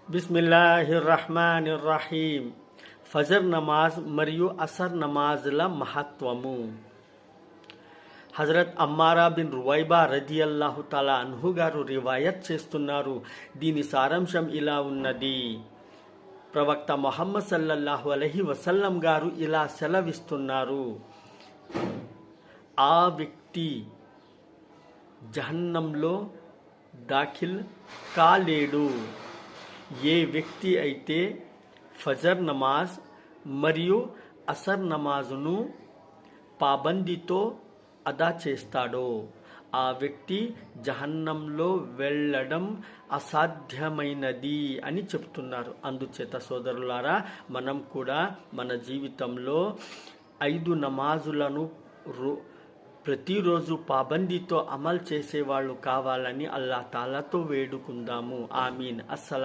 బిస్మిల్లాహిర్రహ్మానిర్రహీం. ఫజర్ నమాజ్ మరియు అసర్ నమాజ్ల మహత్వము. హజరత్ అమ్మారా బిన్ రువైబా రదియల్లాహు తాలా అన్హు గారు రివాయత్ చేస్తున్నారు. దీని సారాంశం ఇలా ఉన్నది. ప్రవక్త ముహమ్మద్ సల్లల్లాహు అలైహి వసల్లం గారు ఇలా సెలవిస్తున్నారు, ఆ వ్యక్తి జహన్నంలో దాఖిల్ కాలేడు. ఏ వ్యక్తి అయితే ఫజర్ నమాజ్ మరియు అసర్ నమాజును పాబందీతో అదా చేస్తాడో ఆ వ్యక్తి జహన్నంలో వెళ్ళడం అసాధ్యమైనది అని చెప్తున్నారు. అందుచేత సోదరులారా, మనం కూడా మన జీవితంలో 5 నమాజులను ప్రతిరోజు పాబందీతో అమలు చేసేవాళ్ళు కావాలని అల్లా తాలాతో వేడుకుందాము. ఆమీన్. అస్సలాం.